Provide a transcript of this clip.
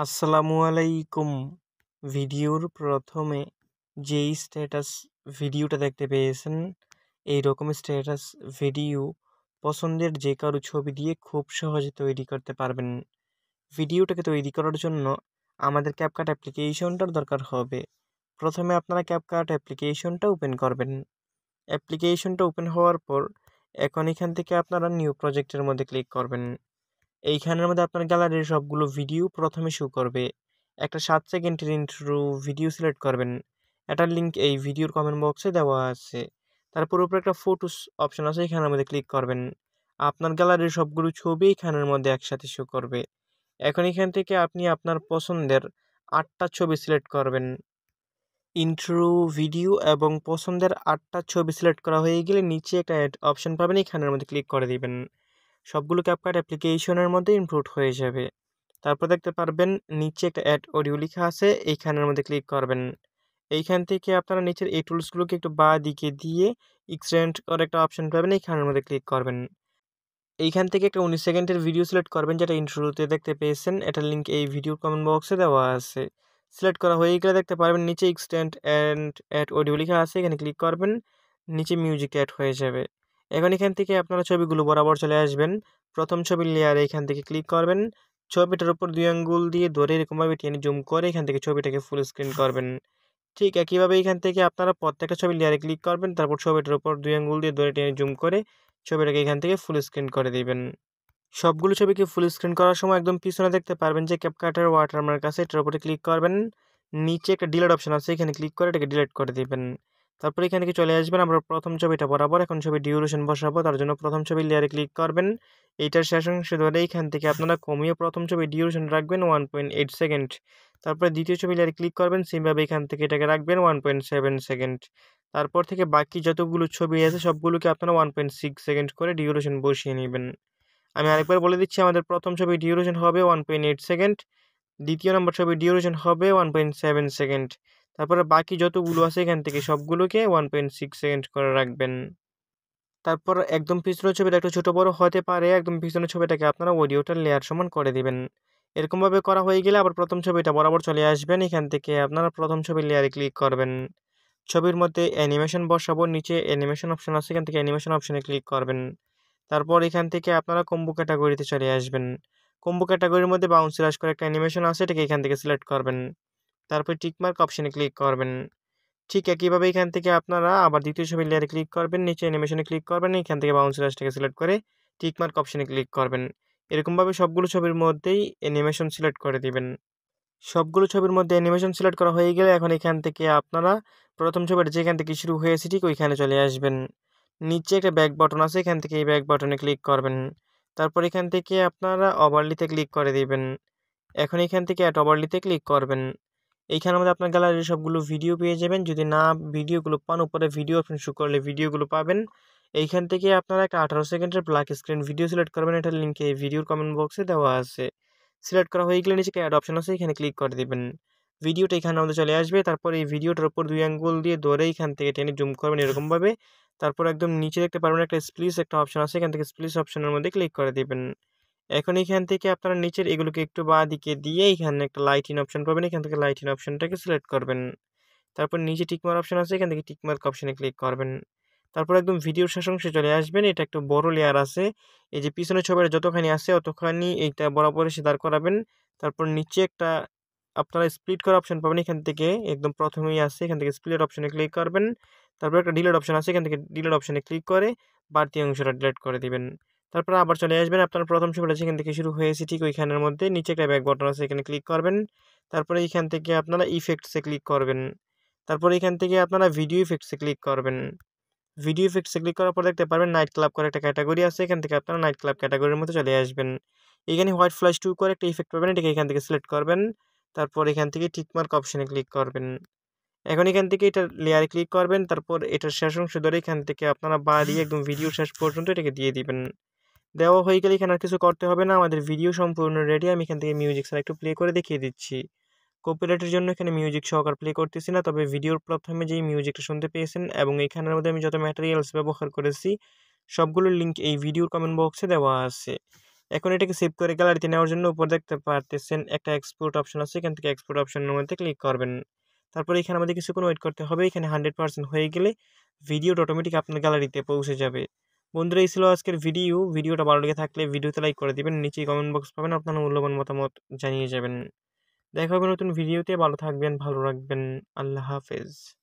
আসসালামু আলাইকুম। ভিডিওর প্রথমে যেই স্ট্যাটাস ভিডিওটা দেখতে পেয়েছেন, এই রকম স্ট্যাটাস ভিডিও পছন্দের যে কারো ছবি দিয়ে খুব সহজে তৈরি করতে পারবেন। ভিডিওটাকে তৈরি করার জন্য আমাদের ক্যাপকাট অ্যাপ্লিকেশনটার দরকার হবে। প্রথমে আপনারা ক্যাপকাট অ্যাপ্লিকেশনটা ওপেন করবেন। অ্যাপ্লিকেশনটা ওপেন হওয়ার পর এখন এখান থেকে আপনারা নিউ প্রজেক্টের মধ্যে ক্লিক করবেন। এইখানের মধ্যে আপনার গ্যালারির সবগুলো ভিডিও প্রথমে শো করবে। একটা 7 সেকেন্ডের ইন্ট্রো ভিডিও সিলেক্ট করবেন। এটার লিঙ্ক এই ভিডিওর কমেন্ট বক্সে দেওয়া আছে। তারপর উপরে একটা ফটোস অপশন আছে, এখানের মধ্যে ক্লিক করবেন। আপনার গ্যালারির সবগুলো ছবি এখানের মধ্যে একসাথে শো করবে। এখন এখান থেকে আপনি আপনার পছন্দের 8টা ছবি সিলেক্ট করবেন। ইন্ট্রো ভিডিও এবং পছন্দের 8টা ছবি সিলেক্ট করা হয়ে গেলে নিচে একটা অ্যাড অপশন পাবেন, এখানের মধ্যে ক্লিক করে দিবেন। সবগুলো ক্যাপকাট অ্যাপ্লিকেশনের মধ্যে ইনক্লুড হয়ে যাবে। তারপর দেখতে পারবেন নিচে একটা অ্যাড অডিও লেখা আছে, এইখানের মধ্যে ক্লিক করবেন। এইখান থেকে আপনারা নিচের এই টুলসগুলোকে একটু বাঁ দিকে দিয়ে এক্সটেন্ড করে একটা অপশন পাবেন, এইখানের মধ্যে ক্লিক করবেন। এইখান থেকে একটা 19 সেকেন্ডের ভিডিও সিলেক্ট করবেন, যেটা ইন্ট্রোতে দেখতে পেয়েছেন। এটার লিঙ্ক এই ভিডিওর কমেন্ট বক্সে দেওয়া আছে। সিলেক্ট করা হয়ে গেলে দেখতে পারবেন নিচে এক্সটেন্ড অ্যান্ড অ্যাড অডিও লেখা আছে, এখানে ক্লিক করবেন। নিচে মিউজিক অ্যাড হয়ে যাবে। এখন এখান থেকে আপনারা ছবিগুলো বরাবর চলে আসবেন। প্রথম ছবির লেয়ারে এখান থেকে ক্লিক করবেন। ছবিটার উপর 2 আঙ্গুল দিয়ে ধরে এরকমভাবে টেনে জুম করে এখান থেকে ছবিটাকে ফুল স্ক্রিন করবেন। ঠিক একইভাবে এখান থেকে আপনারা প্রত্যেকটা ছবির লেয়ারে ক্লিক করবেন। তারপর ছবিটার উপর 2 আঙ্গুল দিয়ে ধরে টেনে জুম করে ছবিটাকে এখান থেকে ফুল স্ক্রিন করে দিবেন। সবগুলো ছবিকে ফুল স্ক্রিন করার সময় একদম পিছনে দেখতে পারবেন যে ক্যাপকাটের ওয়াটারমার্ক আছে, এটার উপরে ক্লিক করবেন। নিচে একটা ডিলিট অপশন আছে, এখানে ক্লিক করে এটাকে ডিলিট করে দিবেন। তারপর এখান থেকে চলে আসবেন। আমরা প্রথম ছবিটা বরাবর এখন ছবি ডিউরেশন বসাবো, তার জন্য প্রথম ছবির লেয়ারে ক্লিক করবেন। এইটার শেষ অংশে ধরে এইখান থেকে আপনারা কমিয়ে প্রথম ছবি ডিউরেশন রাখবেন 1.8 সেকেন্ড। তারপরে দ্বিতীয় ছবি লেয়ারে ক্লিক করবেন, সেমভাবে এখান থেকে এটাকে রাখবেন 1.7 সেকেন্ড। তারপর থেকে বাকি যতগুলো ছবি আছে সবগুলোকে আপনারা 1.6 সেকেন্ড করে ডিউরেশন বসিয়ে নেবেন। আমি আরেকবার বলে দিচ্ছি, আমাদের প্রথম ছবির ডিউরেশন হবে 1.8 সেকেন্ড, দ্বিতীয় নম্বর ছবির ডিউরেশন হবে 1.7 সেকেন্ড। তারপরে বাকি যতগুলো আছে এখান থেকে সবগুলোকে 1.6 সেকেন্ড করে রাখবেন। তারপর একদম পিছনের ছবিটা একটু ছোটো বড় হতে পারে, একদম পিছনের ছবিটাকে আপনারা অডিওটার লেয়ার সমান করে দিবেন। এরকমভাবে করা হয়ে গেলে আবার প্রথম ছবিটা বরাবর চলে আসবেন। এখান থেকে আপনারা প্রথম ছবির লেয়ারে ক্লিক করবেন। ছবির মধ্যে অ্যানিমেশন বসাবো, নিচে অ্যানিমেশন অপশন আছে, এখান থেকে অ্যানিমেশন অপশনে ক্লিক করবেন। তারপর এখান থেকে আপনারা কম্বো ক্যাটাগরিতে চলে আসবেন। কম্বো ক্যাটাগরির মধ্যে বাউন্স রাশ করে একটা অ্যানিমেশন আছে, এটাকে এখান থেকে সিলেক্ট করবেন। তারপর টিকমার্ক অপশনে ক্লিক করবেন। ঠিক একইভাবে এখান থেকে আপনারা আবার দ্বিতীয় ছবির লেয়ারে ক্লিক করবেন, নিচে অ্যানিমেশনে ক্লিক করবেন, এখান থেকে বাউন্স রাশটাকে সিলেক্ট করে টিকমার্ক অপশনে ক্লিক করবেন। এরকমভাবে সবগুলো ছবির মধ্যেই অ্যানিমেশন সিলেক্ট করে দিবেন। সবগুলো ছবির মধ্যে অ্যানিমেশন সিলেক্ট করা হয়ে গেলে এখন এখান থেকে আপনারা প্রথম ছবিটা যেখান থেকে শুরু হয়েছে ঠিক ওইখানে চলে আসবেন। নিচে একটা ব্যাক বাটন আছে, এখান থেকে এই ব্যাক বাটনে ক্লিক করবেন। তারপর এখান থেকে আপনারা ওভারলিতে ক্লিক করে দিবেন। এখন এখান থেকে অ্যাড ওভারলিতে ক্লিক করবেন। এইখানের মধ্যে আপনার গ্যালারির সবগুলো ভিডিও পেয়ে যাবেন। যদি না ভিডিওগুলো পান, উপরে ভিডিও অপশন শো করলে ভিডিওগুলো পাবেন। এইখান থেকে আপনারা একটা 18 সেকেন্ডের ব্ল্যাক স্ক্রিন ভিডিও সিলেক্ট করবেন, এটার লিঙ্ক এই ভিডিওর কমেন্ট বক্সে দেওয়া আছে। সিলেক্ট করা হয়ে গেলে নিচে অ্যাড অপশন আছে, এখানে ক্লিক করে দিবেন। ভিডিওটা এখানে আমাদের চলে আসবে। তারপর এই ভিডিওটার উপর 2 আঙ্গুল দিয়ে ধরে এখান থেকে টেনে জুম করবেন এরকমভাবে। তারপর একদম নিচে দেখতে পারবেন একটা স্প্লিস একটা অপশন আছে, এখান থেকে স্প্লিস অপশনের মধ্যে ক্লিক করে দিবেন। এখন এখান থেকে আপনারা নিচের এগুলোকে একটু বাঁ দিকে দিয়ে এখানে একটা লাইটিং অপশন পাবেন, এখান থেকে লাইটিং অপশনটাকে সিলেক্ট করবেন। তারপর নিচে টিকমার্ক অপশন আছে, এখান থেকে টিকমার্ক অপশনে ক্লিক করবেন। তারপর একদম ভিডিওর শেষ অংশে চলে আসবেন। এটা একটু বড় লেয়ার আছে, এই যে পিছনের ছবিটা যতখানি আছে অতখানি এইটা বরাবর এসে দাঁড় করাবেন। তারপর নিচে একটা আপনারা স্প্লিট করার অপশন পাবেন, এখান থেকে একদম প্রথমেই আছে, এখান থেকে স্প্লিট অপশনে ক্লিক করবেন। তারপর একটা ডিলিট অপশন আছে, এখান থেকে ডিলিট অপশনে ক্লিক করে বাড়তি অংশটা ডিলিট করে দিবেন। তারপর আবার চলে আসবেন, আপনার প্রথম ছবিটা যেখান থেকে শুরু হয়েছে ঠিক ওইখানের মধ্যে নিচে একটা ব্যাক বাটন আছে, এখানে ক্লিক করবেন। তারপরে এইখান থেকে আপনারা ইফেক্টসে ক্লিক করবেন। তারপর এখান থেকে আপনারা ভিডিও ইফেক্টসে ক্লিক করবেন। ভিডিও ইফেক্টসে ক্লিক করার পর দেখতে পারবেন নাইট ক্লাব করে একটা ক্যাটাগরি আছে, এখান থেকে আপনারা নাইট ক্লাব ক্যাটাগরির মধ্যে চলে আসবেন। এখানে হোয়াইট ফ্ল্যাশ 2 করে একটা ইফেক্ট পাবেন, এটাকে এখান থেকে সিলেক্ট করবেন। তারপর এখান থেকে টিকমার্ক অপশনে ক্লিক করবেন। এখন এখান থেকে এটা লেয়ারে ক্লিক করবেন। তারপর এটার শেষ অংশ ধরে এখান থেকে আপনারা বাড়িয়ে একদম ভিডিও শেষ পর্যন্ত এটাকে দিয়ে দিবেন। দেওয়া হয়ে গেলে এখানে আর কিছু করতে হবে না, আমাদের ভিডিও সম্পূর্ণ রেডি। আমি এখান থেকে মিউজিক ছাড়া একটু প্লে করে দেখিয়ে দিচ্ছি। কপিরাইটের জন্য এখানে মিউজিক সহকার প্লে করতেছি না, তবে ভিডিওর প্রথমে যেই মিউজিকটা শুনতে পেয়েছেন এবং এইখানের মধ্যে আমি যত ম্যাটেরিয়ালস ব্যবহার করেছি সবগুলোর লিঙ্ক এই ভিডিওর কমেন্ট বক্সে দেওয়া আছে। এখন এটাকে সেভ করে গ্যালারিতে নেওয়ার জন্য উপর দেখতে পারতেছেন একটা এক্সপোর্ট অপশন আছে, এখান থেকে এক্সপোর্ট অপশনের মধ্যে ক্লিক করবেন। তারপরে এখানে আমাদের কিছুক্ষণ ওয়েট করতে হবে। এখানে 100% হয়ে গেলে ভিডিওটা অটোমেটিক আপনার গ্যালারিতে পৌঁছে যাবে। বন্ধুরা, এই ছিল আজকের ভিডিওটা ভালো লেগে থাকলে ভিডিওতে লাইক করে দিবেন, নিচেই কমেন্ট বক্স পাবেন, আপনার মূল্যবান মতামত জানিয়ে যাবেন। দেখা হবে নতুন ভিডিওতে। ভালো থাকবেন, ভালো রাখবেন। আল্লাহ হাফেজ।